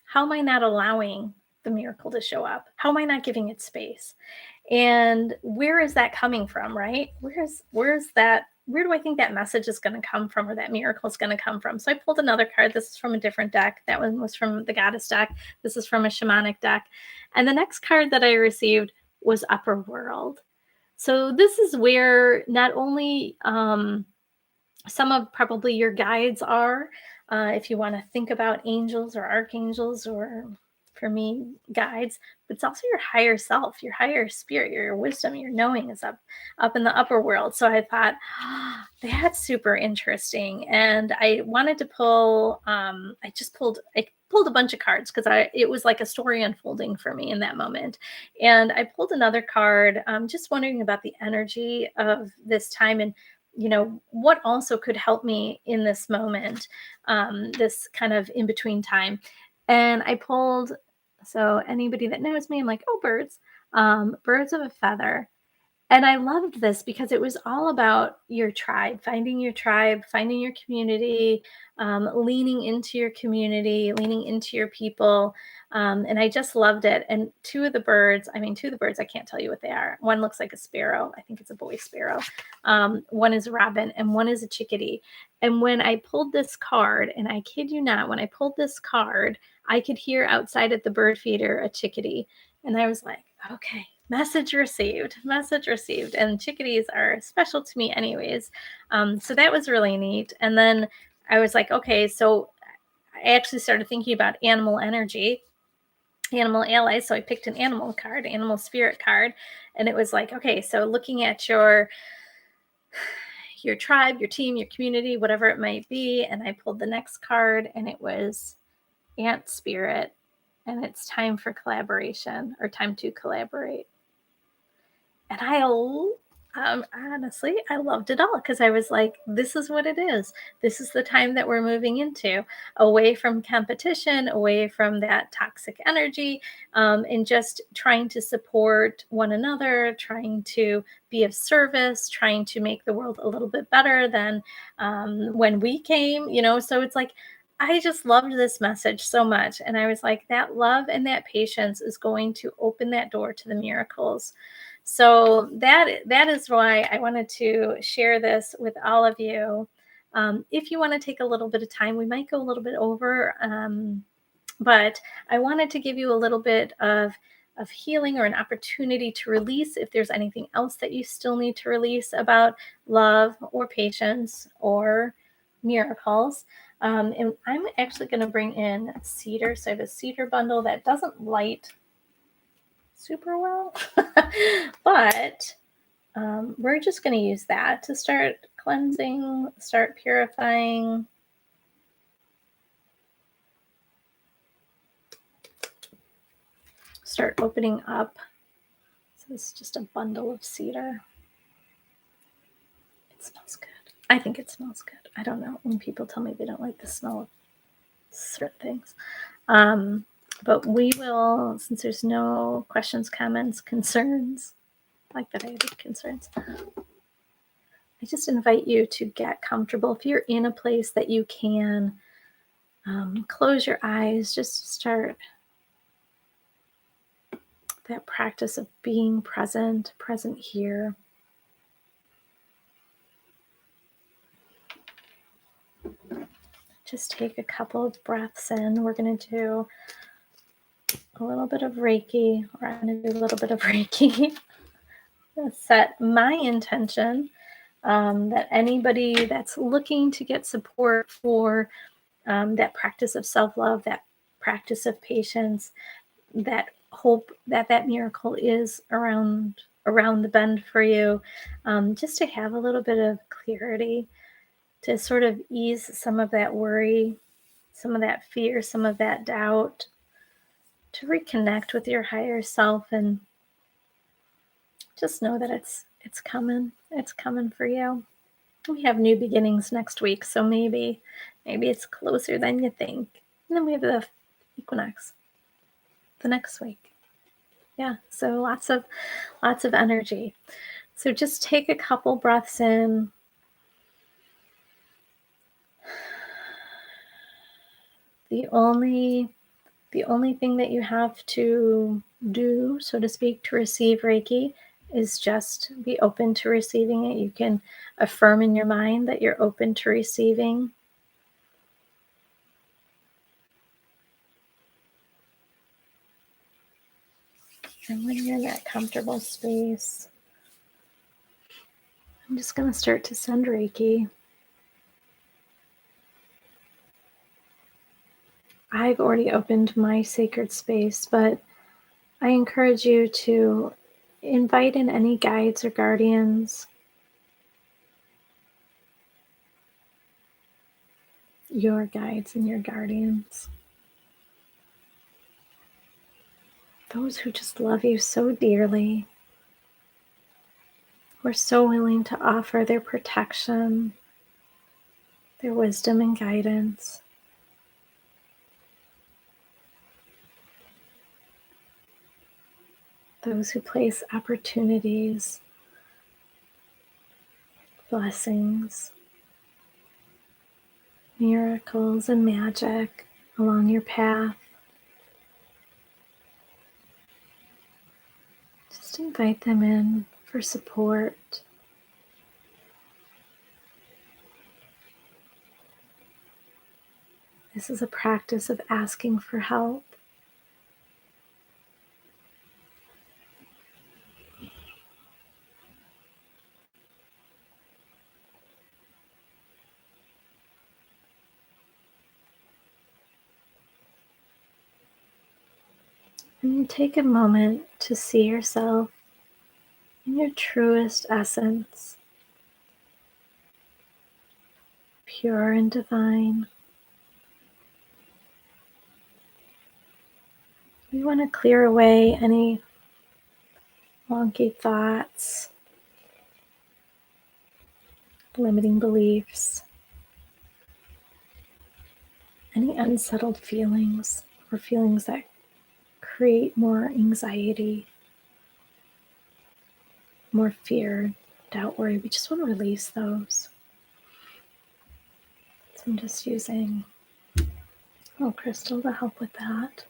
how am I not allowing the miracle to show up? How am I not giving it space? And where is that coming from, right? Where's that? Where do I think that message is going to come from, or that miracle is going to come from? So I pulled another card. This is from a different deck. That one was from the Goddess deck. This is from a shamanic deck. And the next card that I received was Upper World. So this is where not only some of probably your guides are, if you want to think about angels or archangels, or for me, guides, but it's also your higher self, your higher spirit, your wisdom, your knowing is up in the upper world. So I thought, that's super interesting. And I wanted to pull, I pulled a bunch of cards because it was like a story unfolding for me in that moment. And I pulled another card, just wondering about the energy of this time, and what also could help me in this moment, this kind of in between time. And I pulled, so anybody that knows me, I'm like, oh, birds, birds of a feather. And I loved this because it was all about your tribe, finding your community, leaning into your community, leaning into your people. And I just loved it. And two of the birds, I can't tell you what they are. One looks like a sparrow. I think it's a boy sparrow. One is a robin, and one is a chickadee. And when I pulled this card, and I kid you not, when I pulled this card, I could hear outside at the bird feeder a chickadee. And I was like, okay, message received. And chickadees are special to me anyways. So that was really neat. And then I was like, okay, so I actually started thinking about animal energy, animal allies. So I picked an animal card, animal spirit card. And it was like, okay, so looking at your tribe, your team, your community, whatever it might be. And I pulled the next card, and it was ant spirit. And it's time for collaboration, or time to collaborate. And honestly, I loved it all because I was like, this is what it is. This is the time that we're moving into, away from competition, away from that toxic energy, and just trying to support one another, trying to be of service, trying to make the world a little bit better than when we came, So it's like, I just loved this message so much. And I was like, that love and that patience is going to open that door to the miracles. So that is why I wanted to share this with all of you. If you want to take a little bit of time, we might go a little bit over, but I wanted to give you a little bit of healing, or an opportunity to release if there's anything else that you still need to release about love or patience or miracles. And I'm actually going to bring in cedar. So I have a cedar bundle that doesn't light super well, but we're just going to use that to start cleansing, start purifying. Start opening up. So this is just a bundle of cedar. It smells good. I think it smells good. I don't know when people tell me they don't like the smell of certain things. But we will, since there's no questions, comments, concerns, like that I have concerns, I just invite you to get comfortable. If you're in a place that you can close your eyes, just start that practice of being present here. Just take a couple of breaths in. We're going to do a little bit of Reiki, or I'm going to do a little bit of Reiki. Set my intention that anybody that's looking to get support for that practice of self-love, that practice of patience, that hope that that miracle is around the bend for you, just to have a little bit of clarity, to sort of ease some of that worry, some of that fear, some of that doubt, to reconnect with your higher self and just know that it's coming. It's coming for you. We have new beginnings next week, so maybe it's closer than you think. And then we have the equinox the next week. Yeah, so lots of energy. So just take a couple breaths in. The only thing that you have to do, so to speak, to receive Reiki is just be open to receiving it. You can affirm in your mind that you're open to receiving. And when you're in that comfortable space, I'm just going to start to send Reiki. I've already opened my sacred space, but I encourage you to invite in any guides or guardians, your guides and your guardians, those who just love you so dearly, who are so willing to offer their protection, their wisdom and guidance. Those who place opportunities, blessings, miracles, and magic along your path. Just invite them in for support. This is a practice of asking for help. And you take a moment to see yourself in your truest essence, pure and divine. We want to clear away any wonky thoughts, limiting beliefs, any unsettled feelings or feelings that create more anxiety, more fear, doubt, worry. We just want to release those. So I'm just using a little crystal to help with that.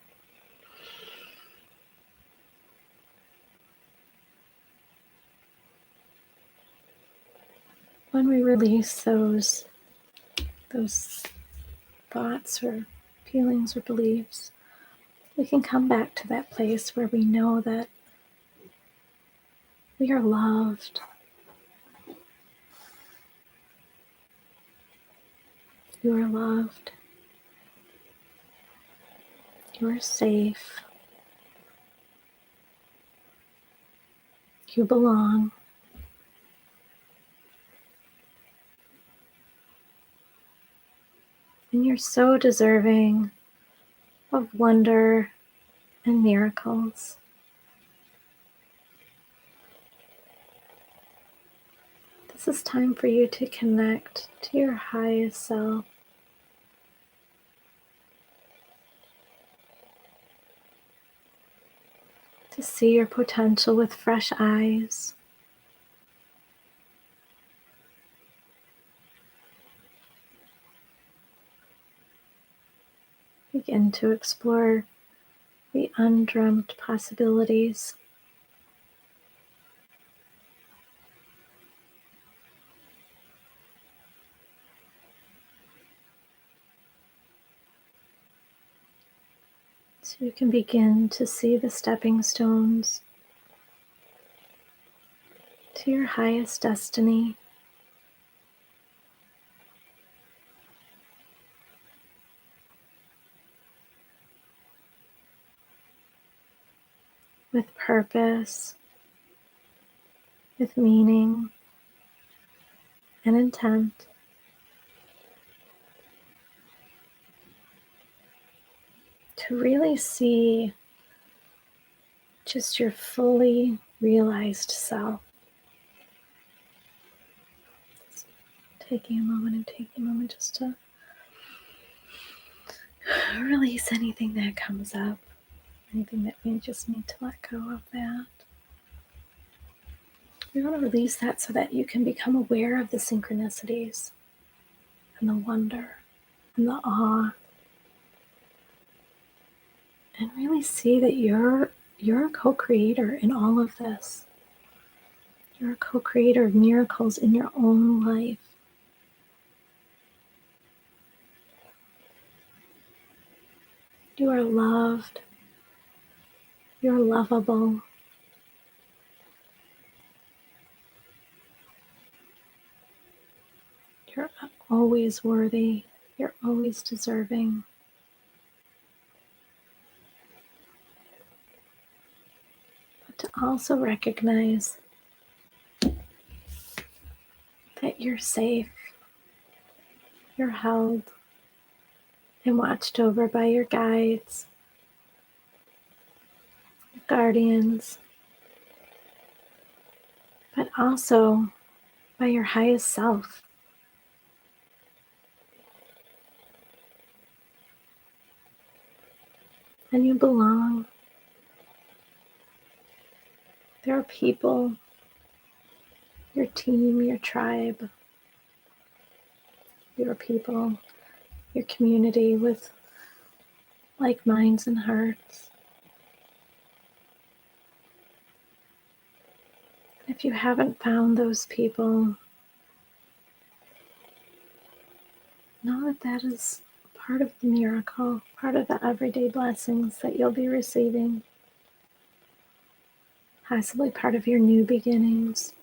When we release those thoughts or feelings or beliefs, we can come back to that place where we know that we are loved. You are loved. You are safe. You belong. And you're so deserving of wonder and miracles. This is time for you to connect to your highest self. To see your potential with fresh eyes. Begin to explore the undreamt possibilities. So you can begin to see the stepping stones to your highest destiny. With purpose, with meaning and intent. To really see just your fully realized self. Taking a moment just to release anything that comes up, anything that we just need to let go of that. We want to release that so that you can become aware of the synchronicities and the wonder and the awe, and really see that you're a co-creator in all of this. You're a co-creator of miracles in your own life. You are loved. You're lovable. You're always worthy. You're always deserving. But to also recognize that you're safe. You're held and watched over by your guides, your guardians, but also by your highest self. And you belong. There are people, your team, your tribe, your people, your community with like minds and hearts. If you haven't found those people, know that that is part of the miracle, part of the everyday blessings that you'll be receiving, possibly part of your new beginnings.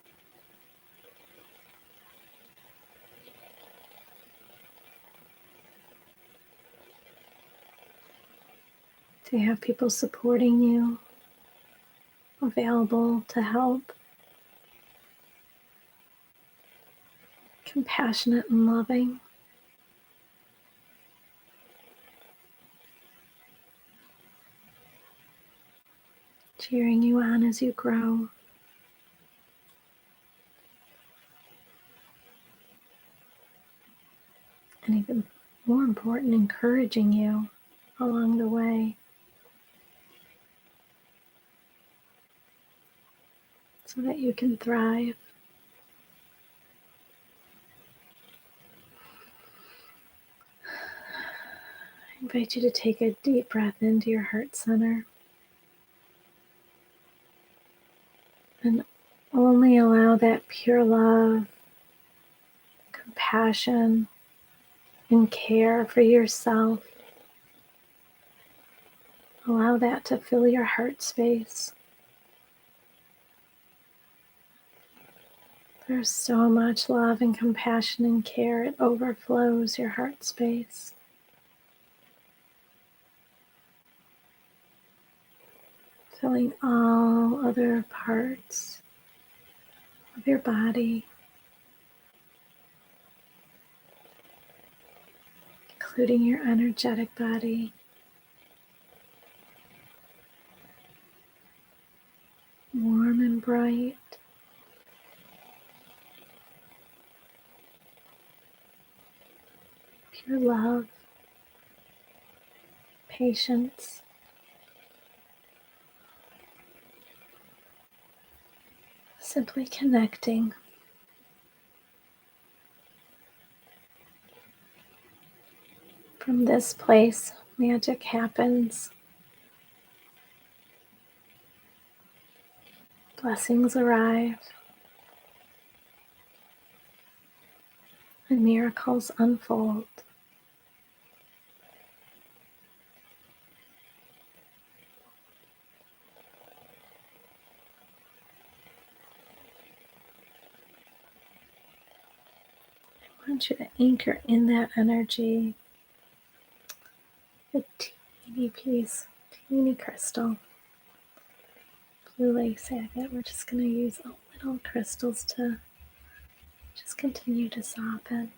To have people supporting you, available to help, compassionate and loving. Cheering you on as you grow. And even more important, encouraging you along the way. So that you can thrive. I invite you to take a deep breath into your heart center. And only allow that pure love, compassion, and care for yourself. Allow that to fill your heart space. There's so much love and compassion and care. It overflows your heart space. Filling all other parts of your body, including your energetic body. Warm and bright. Pure love, patience, simply connecting. From this place, magic happens. Blessings arrive. And miracles unfold. I want you to anchor in that energy a teeny piece, teeny crystal, blue lace agate. We're just going to use little crystals to just continue to soften.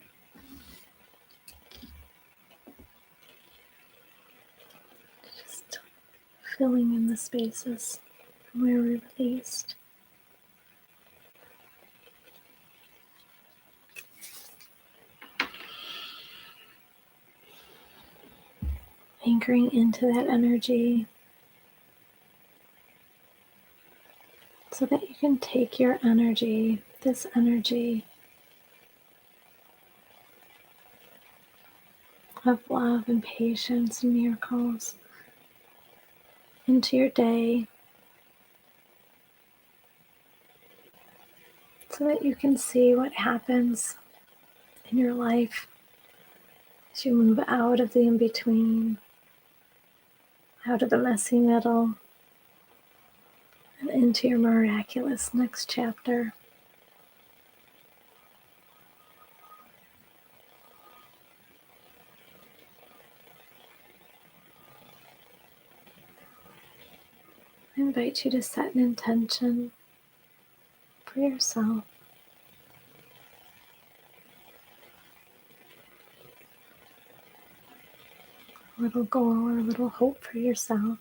Just filling in the spaces where we released. Anchoring into that energy so that you can take your energy, this energy of love and patience and miracles, into your day so that you can see what happens in your life as you move out of the in-between, out of the messy middle, and into your miraculous next chapter. I invite you to set an intention for yourself. A little goal or a little hope for yourself.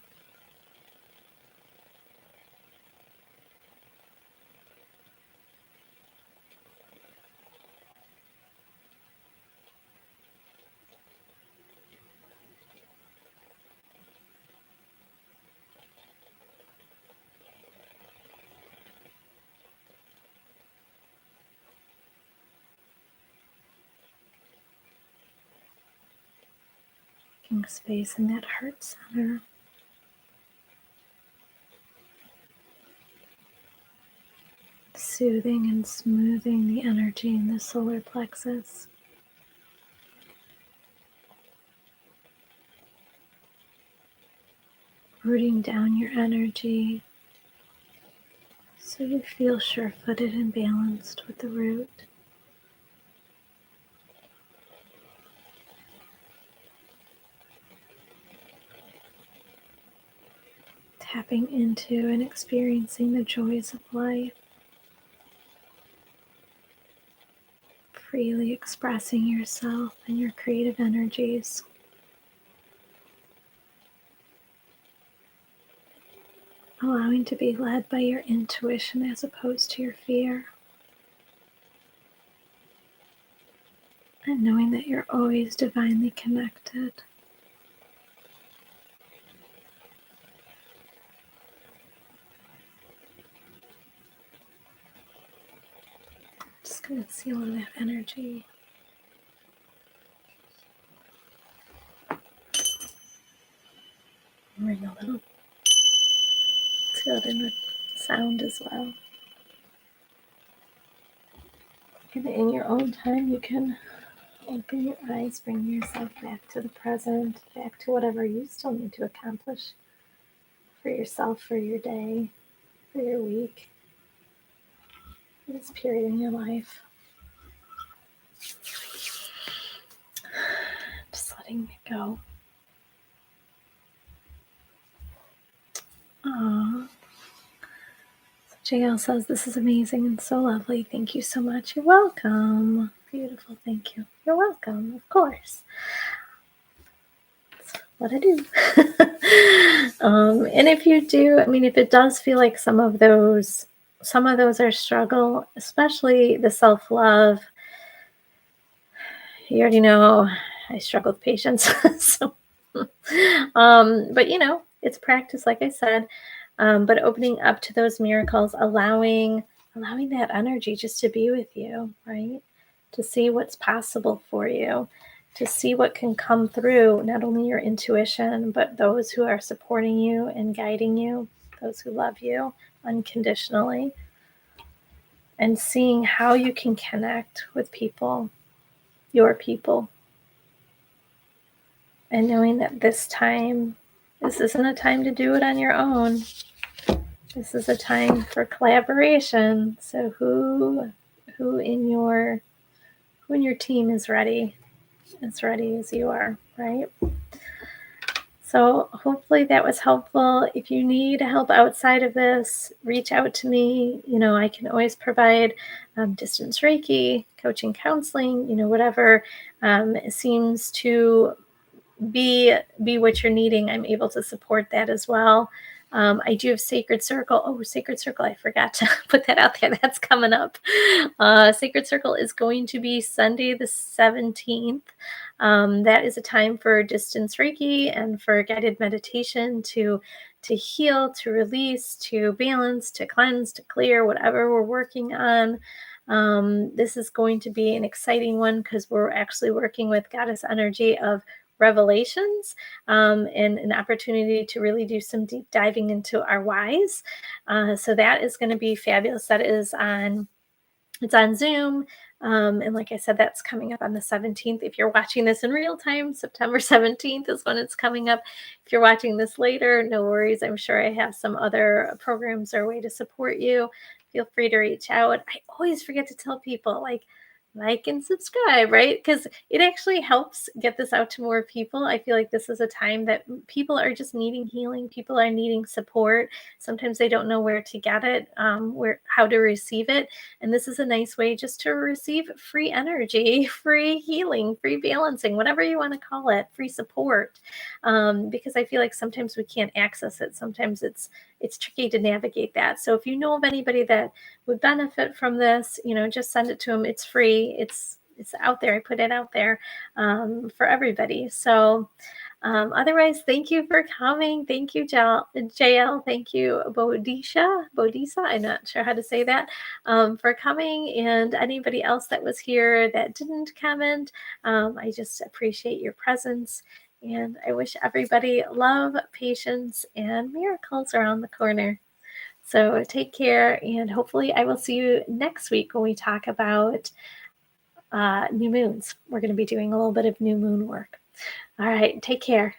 Making space in that heart center. Soothing and smoothing the energy in the solar plexus. Rooting down your energy so you feel sure-footed and balanced with the root. Tapping into and experiencing the joys of life. Freely expressing yourself and your creative energies. Allowing to be led by your intuition as opposed to your fear. And knowing that you're always divinely connected. Just going to seal in that energy. Bring a little seal it in with sound as well. And in your own time, you can open your eyes, bring yourself back to the present, back to whatever you still need to accomplish for yourself, for your day, for your week. this period in your life. Just letting it go. Aww. JL says, this is amazing and so lovely. Thank you so much. You're welcome. Beautiful. Thank you. You're welcome. Of course. That's what I do. And if you do, I mean, if it does feel like some of those are struggle, especially the self-love. You already know I struggle with patience. So, but it's practice, like I said. But opening up to those miracles, allowing that energy just to be with you, right? To see what's possible for you, to see what can come through, not only your intuition, but those who are supporting you and guiding you, those who love you unconditionally, and seeing how you can connect with people, your people, and knowing that this isn't a time to do it on your own. This is a time for collaboration. So who in your team is ready as you are, right? So hopefully that was helpful. If you need help outside of this, reach out to me. I can always provide distance Reiki, coaching, counseling, whatever seems to be what you're needing. I'm able to support that as well. I do have Sacred Circle. Oh, Sacred Circle. I forgot to put that out there. That's coming up. Sacred Circle is going to be Sunday the 17th. That is a time for distance Reiki and for guided meditation to heal, to release, to balance, to cleanse, to clear, whatever we're working on. This is going to be an exciting one because we're actually working with Goddess energy of revelations, and an opportunity to really do some deep diving into our whys. So that is going to be fabulous. It's on Zoom. And like I said, that's coming up on the 17th. If you're watching this in real time, September 17th is when it's coming up. If you're watching this later, no worries. I'm sure I have some other programs or way to support you. Feel free to reach out. I always forget to tell people, like and subscribe, right? Because it actually helps get this out to more people. I feel like this is a time that people are just needing healing. People are needing support. Sometimes they don't know where to get it, how to receive it. And this is a nice way just to receive free energy, free healing, free balancing, whatever you want to call it, free support. Because I feel like sometimes we can't access it. Sometimes it's tricky to navigate that. So if you know of anybody that would benefit from this, just send it to them. It's free. It's out there. I put it out there for everybody. So otherwise, thank you for coming. Thank you, JL. Thank you, Bodisa. I'm not sure how to say that, for coming. And anybody else that was here that didn't comment, I just appreciate your presence. And I wish everybody love, patience, and miracles around the corner. So take care, and hopefully I will see you next week when we talk about new moons. We're going to be doing a little bit of new moon work. All right, take care.